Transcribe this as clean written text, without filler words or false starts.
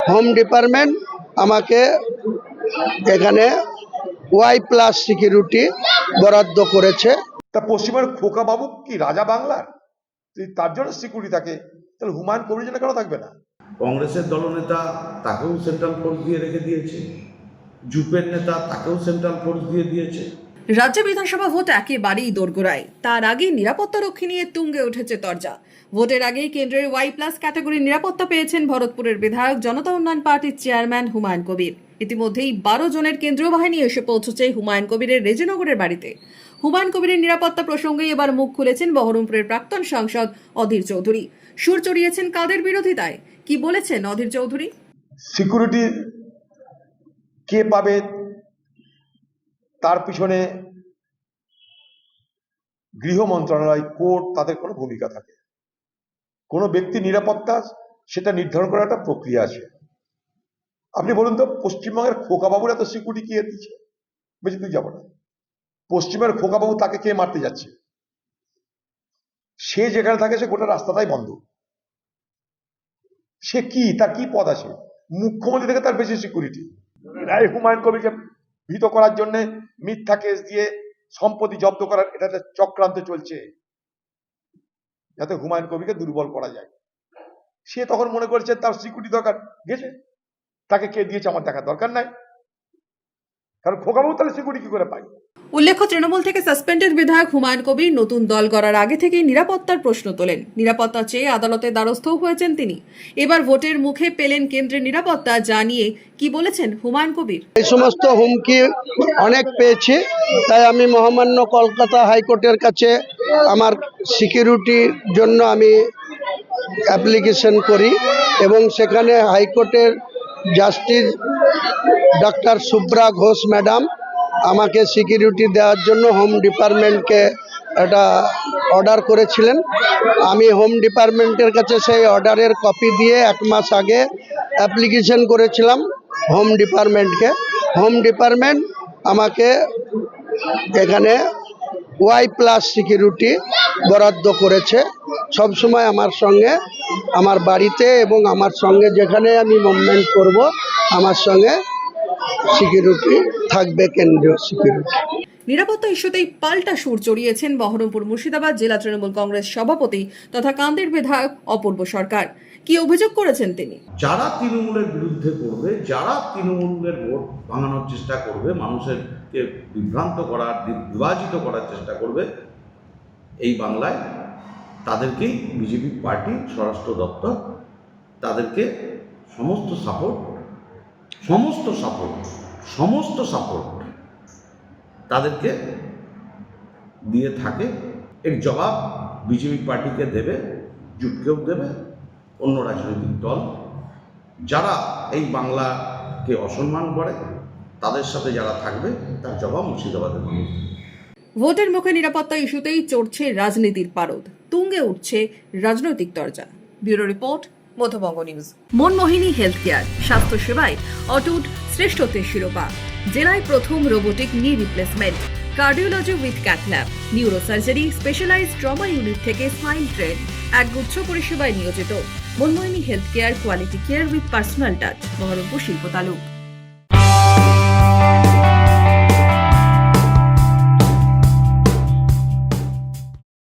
Home department আমাকে এখানে Y+ security বরাদ্দ করেছে। তা পশ্চিমবঙ্গের খোকা বাবু কি রাজা বাংলার? তার জন্য সিকিউরিটি থাকে, তাহলে হুমায়ুন কবির জন্য কেন থাকবে না? কংগ্রেসের দলনেতা তাকেও সেন্ট্রাল ফোর্স দিয়ে রেখে দিয়েছে, জুপের নেতা তাকেও সেন্ট্রাল ফোর্স দিয়ে দিয়েছে। রাজ্য বিধানসভা ভোট একেবারেই দোরগোড়ায়। তার আগে নিরাপত্তা রক্ষী নিয়ে তুঙ্গে উঠেছে তরজা। ভোটের আগেই কেন্দ্রের Y+ ক্যাটাগরির নিরাপত্তা পেয়েছেন ভরতপুরের বিধায়ক জনতা উন্নয়ন পার্টির চেয়ারম্যান হুমায়ুন কবির। ইতিমধ্যেই 12 জনের কেন্দ্রীয় বাহিনী এসে পৌঁছেছে হুমায়ুন কবিরের রেজিনগরের বাড়িতে। হুমায়ুন কবিরের নিরাপত্তা প্রসঙ্গে এবার মুখ খুলেছেন বহরমপুরের প্রাক্তন সাংসদ অধীর চৌধুরী। সুর চড়িয়েছেন কাদের বিরোধিতায়, কি বলেছেন অধীর চৌধুরী? সিকিউরিটি কে পাবে তার পিছনে গৃহ মন্ত্রণালয়, কোর্ট, তাদের কোনো ভূমিকা থাকে। কোনো ব্যক্তির নিরাপত্তা সেটা নির্ধারণ করার একটা প্রক্রিয়া আছে। আপনি বলুন তো, পশ্চিমবঙ্গের খোকাবাবুর এত সিকিউরিটি কে দিচ্ছে? বেশি দূর যাবো না, পশ্চিমবঙ্গের খোকাবাবু তাকে কে মারতে যাচ্ছে? সে যেখানে থাকে সে গোটা রাস্তাটাই বন্ধ। সে কি, তার কি পদ আছে? মুখ্যমন্ত্রী থেকে তার বেশি সিকিউরিটি। হুমায়ুন কবিরকে ভীত করার জন্য মিথ্যা কেস দিয়ে সম্পত্তি জব্দ করার এটা একটা চক্রান্ত চলছে, যাতে হুমায়ুন কবিরকে দুর্বল করা যায়। সে তখন মনে করছে তার সিকিউরিটি দরকার, গেছে, তাকে কে দিয়েছে আমার দেখার দরকার নাই, কারণ খোকাবাবু তাহলে সিকিউরিটি কি করে পায়? উল্লেখ্য, তৃণমূল থেকে সাসপেন্ডেড বিধায়ক হুমায়ুন কবির নতুন দল গড়ার আগে থেকেই নিরাপত্তার প্রশ্ন তোলেন। নিরাপত্তা চেয়ে আদালতের দ্বারস্থও হয়েছেন তিনি। এবার ভোটের মুখে পেলেন কেন্দ্রের নিরাপত্তা, যা নিয়ে কি বলেছেন হুমায়ুন কবির? এই সমস্ত হুমকি অনেক পেয়েছি, তাই আমি মহামান্য কলকাতা হাইকোর্টের কাছে আমার সিকিউরিটির জন্য আমি অ্যাপ্লিকেশন করি এবং সেখানে হাইকোর্টের justice doctor Subra Ghosh madam আমাকে সিকিউরিটি দেওয়ার জন্য হোম ডিপার্টমেন্টকে একটা অর্ডার করেছিলেন। আমি হোম ডিপার্টমেন্টের কাছে সেই অর্ডারের কপি দিয়ে 1 মাস আগে অ্যাপ্লিকেশন করেছিলাম হোম ডিপার্টমেন্টকে। হোম ডিপার্টমেন্ট আমাকে এখানে Y+ সিকিউরিটি বরাদ্দ করেছে। সবসময় আমার সঙ্গে, আমার বাড়িতে এবং আমার সঙ্গে যেখানে আমি মুভমেন্ট করব, আমার সঙ্গে সিকিউরিটি থাকবে, কেন্দ্রীয় সিকিউরিটি। নিরাপত্তা ইস্যুতেই পাল্টা সুর চড়িয়েছেন বহরমপুর মুর্শিদাবাদ জেলা তৃণমূল কংগ্রেস সভাপতি তথা কান্দির বিধায়ক অপূর্ব সরকার। কি অভিযোগ করেছেন তিনি? যারা তৃণমূলের বিরুদ্ধে করবে, যারা তৃণমূলের ভোট ভাঙানোর চেষ্টা করবে, মানুষেরকে বিভ্রান্ত করার, বিভাজিত করার চেষ্টা করবে এই বাংলায়, তাদেরকেই বিজেপি পার্টি, স্বরাষ্ট্র দপ্তর তাদেরকে সমস্ত সাপোর্ট তাদেরকে দিয়ে থাকে। এর জবাব বিজেপি পার্টিকে দেবে, জুটকেও দেবে, অন্য রাজনৈতিক দল যারা এই বাংলাকে অসম্মান করে তাদের সাথে যারা থাকবে, তার জবাব মুর্শিদাবাদের মানুষ। ভোটের মুখে নিরাপত্তা ইস্যুতেই চড়ছে রাজনীতির পারদ, তুঙ্গে উঠছে রাজনৈতিক তরজা। Bureau report, Madhyabanga news. Manmohini health care, স্বাস্থ্য সেবায় অটুট শ্রেষ্ঠত্বের শিরোপা। জেলায় প্রথম robotic knee replacement, cardiology with cath lab, neurosurgery, specialized trauma unit থেকে স্মাইল ট্রেন, একগুচ্ছ পরিষেবায় নিয়োজিত। Manmohini health care, quality care with personal touch, Baharampur শিল্প তালুক।